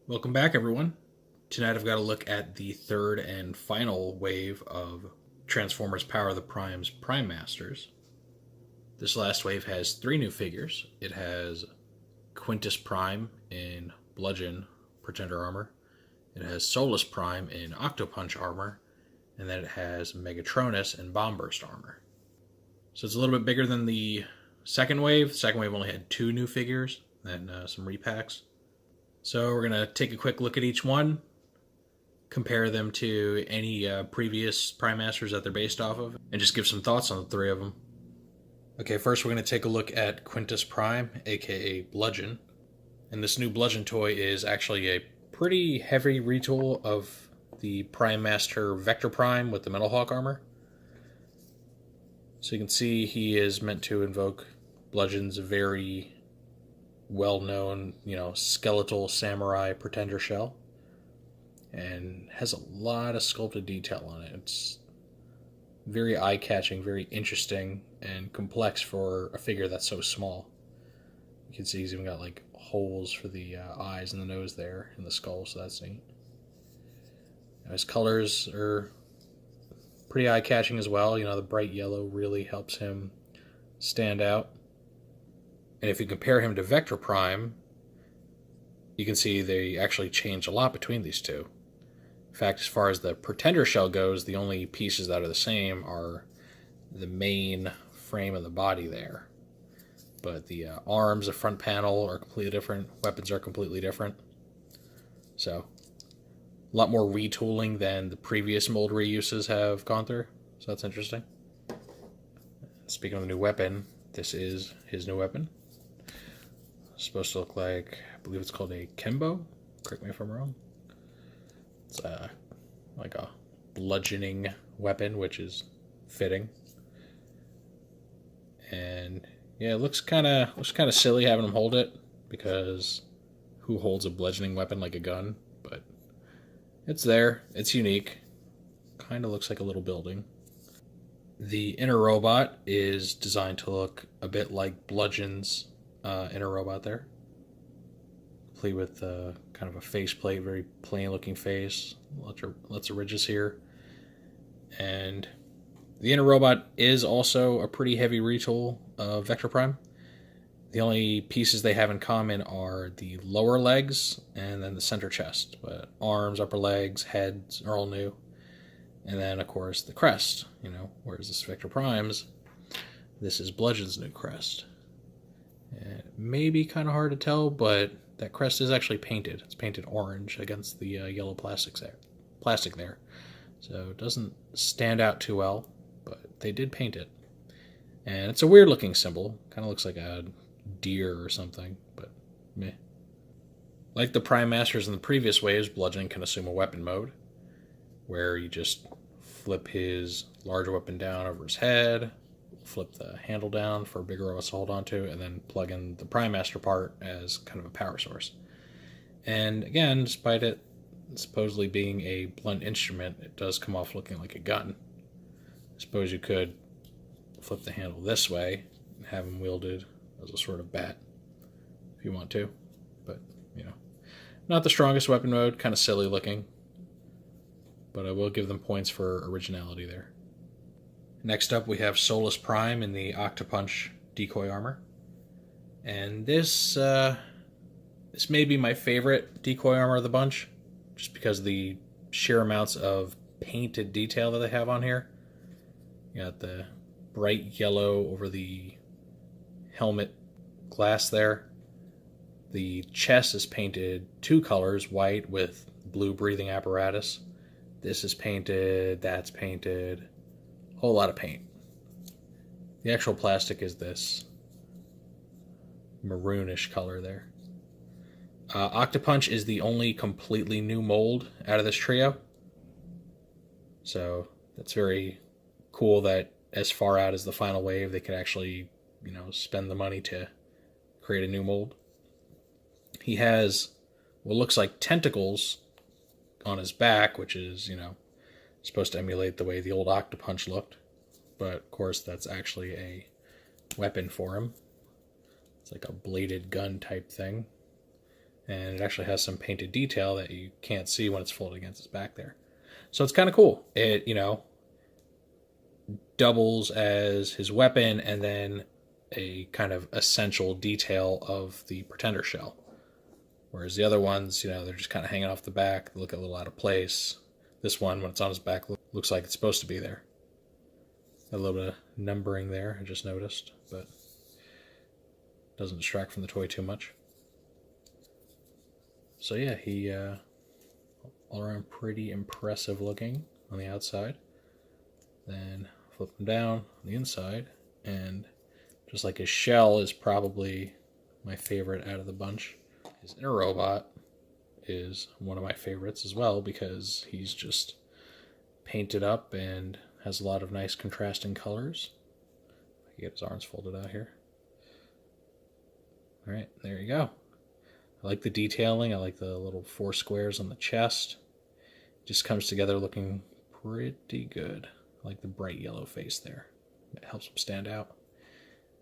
Welcome back, everyone. Tonight I've got a look at the third and final wave of Transformers Power the Prime's Prime Masters. This last wave has three new figures. It has Quintus Prime in Bludgeon Pretender armor. It has Solus Prime in Octopunch armor. And then it has Megatronus in Bombburst armor. So it's a little bit bigger than the second wave. The second wave only had two new figures and some repacks. So we're going to take a quick look at each one, compare them to any previous Prime Masters that they're based off of, and just give some thoughts on the three of them. Okay, first we're going to take a look at Quintus Prime, aka Bludgeon. And this new Bludgeon toy is actually a pretty heavy retool of the Prime Master Vector Prime with the Metal Hawk armor. So you can see he is meant to invoke Bludgeon's very well-known, skeletal samurai pretender shell, and has a lot of sculpted detail on it. It's very eye-catching, very interesting, and complex for a figure that's so small. You can see he's even got like holes for the eyes and the nose there, and the skull, so that's neat. Now, his colors are pretty eye-catching as well. The bright yellow really helps him stand out. And if you compare him to Vector Prime, you can see they actually change a lot between these two. In fact, as far as the Pretender shell goes, the only pieces that are the same are the main frame of the body there. But the arms, the front panel are completely different. Weapons are completely different. So, a lot more retooling than the previous mold reuses have gone through. So that's interesting. Speaking of the new weapon, this is his new weapon. It's supposed to look like, I believe it's called a Kembo. Correct me if I'm wrong. It's like a bludgeoning weapon, which is fitting. And yeah, it looks kind of silly having him hold it, because who holds a bludgeoning weapon like a gun? But it's there. It's unique. Kind of looks like a little building. The inner robot is designed to look a bit like Bludgeon's inner robot there, complete with kind of a faceplate, very plain looking face, lots of ridges here. And the inner robot is also a pretty heavy retool of Vector Prime. The only pieces they have in common are the lower legs and then the center chest, but arms, upper legs, heads are all new. And then, of course, the crest, whereas this Vector Prime's, this is Bludgeon's new crest. And it may be kind of hard to tell, but that crest is actually painted. It's painted orange against the yellow plastic there. So it doesn't stand out too well, but they did paint it. And it's a weird looking symbol. Kind of looks like a deer or something, but meh. Like the Prime Masters in the previous waves, Bludgeon can assume a weapon mode, where you just flip his larger weapon down over his head, flip the handle down for bigger OS to hold onto, and then plug in the Prime Master part as kind of a power source. And again, despite it supposedly being a blunt instrument, it does come off looking like a gun. I suppose you could flip the handle this way and have him wielded as a sort of bat if you want to. But, not the strongest weapon mode, kind of silly looking. But I will give them points for originality there. Next up, we have Solus Prime in the Octopunch decoy armor. And this may be my favorite decoy armor of the bunch, just because of the sheer amounts of painted detail that they have on here. You got the bright yellow over the helmet glass there. The chest is painted two colors, white with blue breathing apparatus. This is painted, that's painted. Whole lot of paint. The actual plastic is this maroonish color there. Octopunch is the only completely new mold out of this trio. So that's very cool that as far out as the final wave, they could actually, spend the money to create a new mold. He has what looks like tentacles on his back, which is, supposed to emulate the way the old Octopunch looked. But, of course, that's actually a weapon for him. It's like a bladed gun type thing. And it actually has some painted detail that you can't see when it's folded against its back there. So it's kind of cool. It, doubles as his weapon and then a kind of essential detail of the Pretender shell. Whereas the other ones, they're just kind of hanging off the back. They look a little out of place. This one, when it's on his back, looks like it's supposed to be there. A little bit of numbering there, I just noticed, but doesn't distract from the toy too much. So yeah, he all around pretty impressive looking on the outside. Then flip him down on the inside, and just like his shell is probably my favorite out of the bunch, his inner robot is one of my favorites as well, because he's just painted up and has a lot of nice contrasting colors. I can get his arms folded out here. All right, there you go. I like the detailing. I like the little 4 squares on the chest. It just comes together looking pretty good. I like the bright yellow face there. It helps him stand out.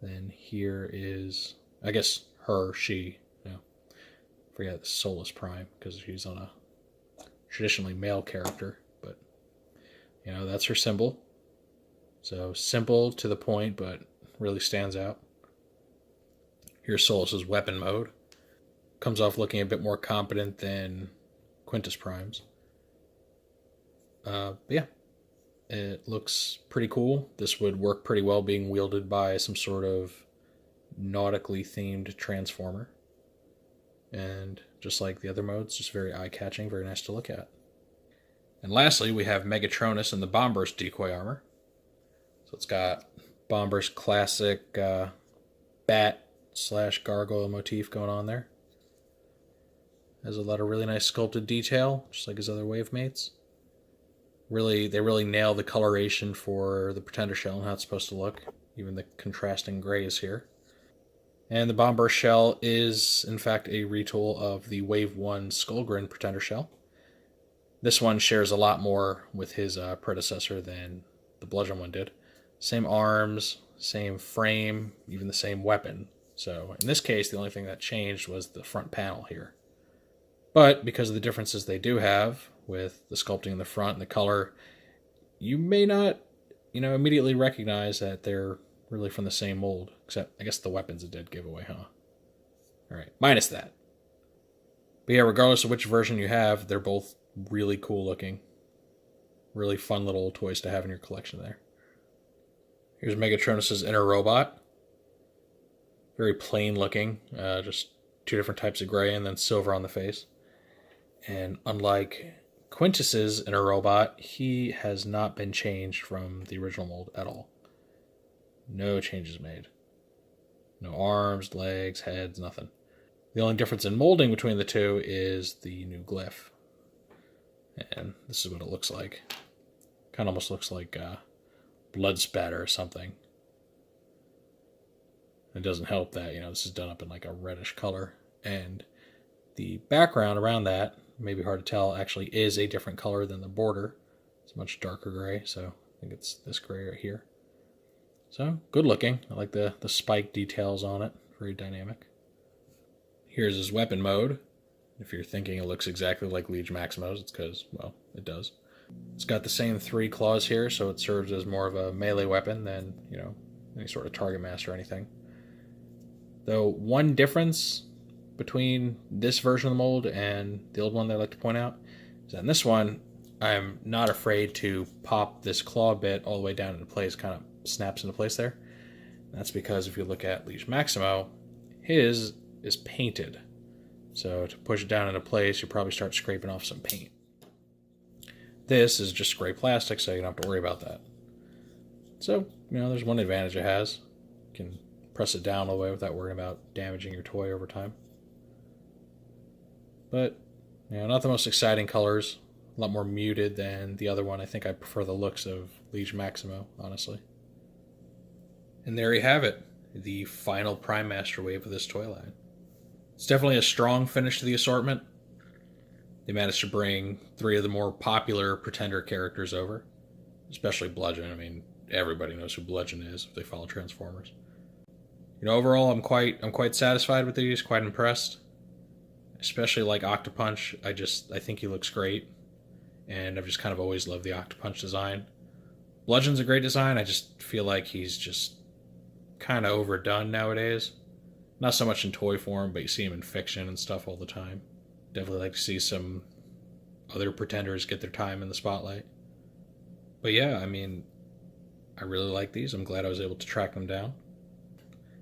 Then here is, I guess, she, forget Solus Prime, because she's on a traditionally male character, but that's her symbol. So simple to the point, but really stands out. Here's Solus's weapon mode. Comes off looking a bit more competent than Quintus Prime's. Yeah, it looks pretty cool. This would work pretty well being wielded by some sort of nautically themed transformer. And just like the other modes, just very eye-catching, very nice to look at. And lastly, we have Megatronus in the Bomber's decoy armor. So it's got Bomber's classic bat/gargoyle motif going on there. Has a lot of really nice sculpted detail, just like his other wave mates. They really nail the coloration for the Pretender shell and how it's supposed to look. Even the contrasting grays here. And the Bomber shell is, in fact, a retool of the Wave 1 Skullgrin Pretender shell. This one shares a lot more with his predecessor than the Bludgeon one did. Same arms, same frame, even the same weapon. So in this case, the only thing that changed was the front panel here. But because of the differences they do have with the sculpting in the front and the color, you may not, immediately recognize that they're really from the same mold. Except, I guess the weapons it did give away, huh? Alright, minus that. But yeah, regardless of which version you have, they're both really cool looking. Really fun little toys to have in your collection there. Here's Megatronus' inner robot. Very plain looking. Just 2 different types of gray and then silver on the face. And unlike Quintus's inner robot, he has not been changed from the original mold at all. No changes made. No arms, legs, heads, nothing. The only difference in molding between the two is the new glyph. And this is what it looks like. Kind of almost looks like blood spatter or something. It doesn't help that, this is done up in like a reddish color. And the background around that, maybe hard to tell, actually is a different color than the border. It's much darker gray, so I think it's this gray right here. So, good looking. I like the spike details on it. Very dynamic. Here's his weapon mode. If you're thinking it looks exactly like Liege Maximo's, it's because, well, it does. It's got the same 3 claws here, so it serves as more of a melee weapon than, any sort of target master or anything. Though, one difference between this version of the mold and the old one that I like to point out is that in this one, I'm not afraid to pop this claw bit all the way down into place, kind of snaps into place there. And that's because if you look at Liege Maximo, his is painted. So to push it down into place, you probably start scraping off some paint. This is just gray plastic, so you don't have to worry about that. So, there's one advantage it has. You can press it down all the way without worrying about damaging your toy over time. But, not the most exciting colors. A lot more muted than the other one. I think I prefer the looks of Liege Maximo, honestly. And there you have it. The final Prime Master wave of this toy line. It's definitely a strong finish to the assortment. They managed to bring 3 of the more popular Pretender characters over. Especially Bludgeon. I mean, everybody knows who Bludgeon is if they follow Transformers. Overall, I'm quite satisfied with these, quite impressed. especially like Octopunch. I think he looks great, and I've just kind of always loved the Octopunch design. Bludgeon's a great design. I just feel like he's just kind of overdone nowadays. Not so much in toy form, but you see him in fiction and stuff all the time. Definitely like to see some other pretenders get their time in the spotlight. But yeah, I mean, I really like these. I'm glad I was able to track them down.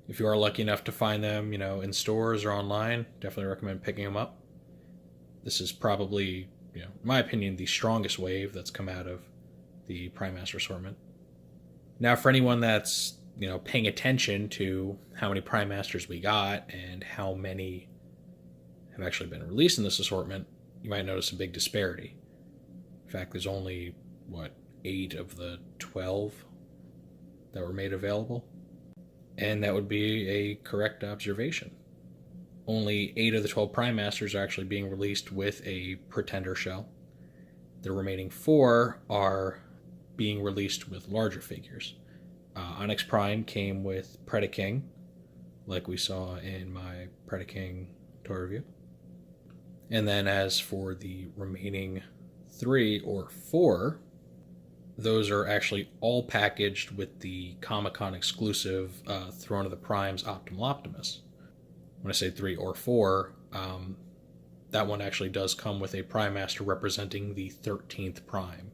If you are lucky enough to find them, in stores or online, definitely recommend picking them up. This is probably, in my opinion, the strongest wave that's come out of the Prime Master assortment. Now, for anyone that's, paying attention to how many Prime Masters we got and how many have actually been released in this assortment, you might notice a big disparity. In fact, there's only, 8 of the 12 that were made available? And that would be a correct observation. Only 8 of the 12 Prime Masters are actually being released with a Pretender shell. The remaining 4 are being released with larger figures. Onyx Prime came with Predaking, like we saw in my Predaking toy review. And then as for the remaining 3 or 4, those are actually all packaged with the Comic-Con exclusive Throne of the Primes Optimal Optimus. When I say 3 or 4, that one actually does come with a Prime Master representing the 13th Prime,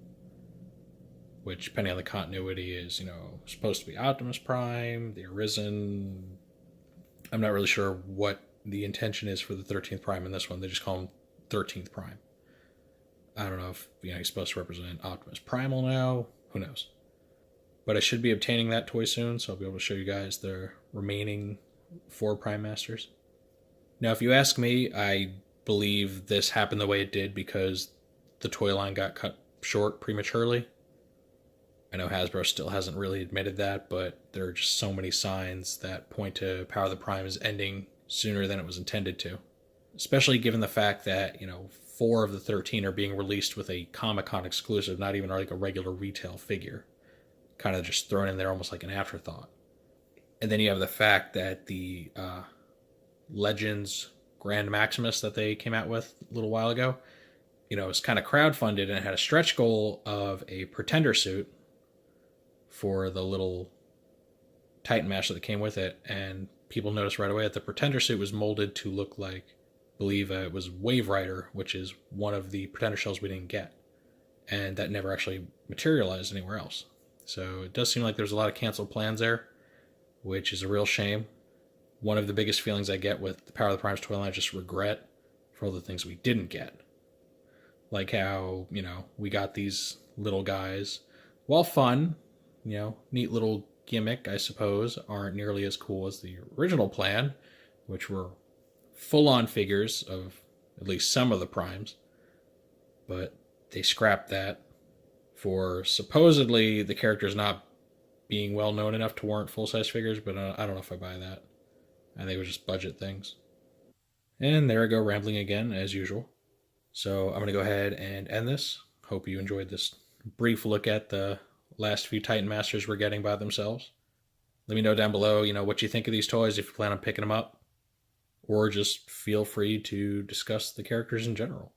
which, depending on the continuity, is, supposed to be Optimus Prime, the Arisen. I'm not really sure what the intention is for the 13th Prime in this one. They just call him 13th Prime. I don't know if he's supposed to represent Optimus Primal now. Who knows? But I should be obtaining that toy soon, so I'll be able to show you guys the remaining 4 Prime Masters. Now, if you ask me, I believe this happened the way it did because the toy line got cut short prematurely. I know Hasbro still hasn't really admitted that, but there are just so many signs that point to Power of the Primes ending sooner than it was intended to. Especially given the fact that, 4 of the 13 are being released with a Comic-Con exclusive, not even like a regular retail figure. Kind of just thrown in there almost like an afterthought. And then you have the fact that the Legends Grand Maximus that they came out with a little while ago, was kind of crowdfunded and it had a stretch goal of a Pretender suit for the little Titan Master that came with it. And people noticed right away that the Pretender suit was molded to look like, I believe it was Wave Rider, which is one of the Pretender shells we didn't get. And that never actually materialized anywhere else. So it does seem like there's a lot of canceled plans there, which is a real shame. One of the biggest feelings I get with the Power of the Primes toy line is just regret for all the things we didn't get. Like how, we got these little guys. While fun, neat little gimmick, I suppose, aren't nearly as cool as the original plan, which were full-on figures of at least some of the Primes. But they scrapped that for supposedly the characters not being well known enough to warrant full-size figures, but I don't know if I buy that. I think it was just budget things. And there I go, rambling again, as usual. So I'm going to go ahead and end this. Hope you enjoyed this brief look at the last few Titan Masters we're getting by themselves. Let me know down below, what you think of these toys, if you plan on picking them up. Or just feel free to discuss the characters in general.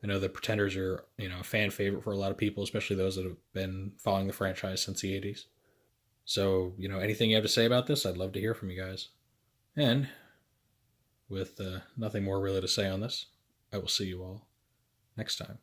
I know the Pretenders are, a fan favorite for a lot of people, especially those that have been following the franchise since the 80s. So, anything you have to say about this, I'd love to hear from you guys. And with nothing more really to say on this, I will see you all next time.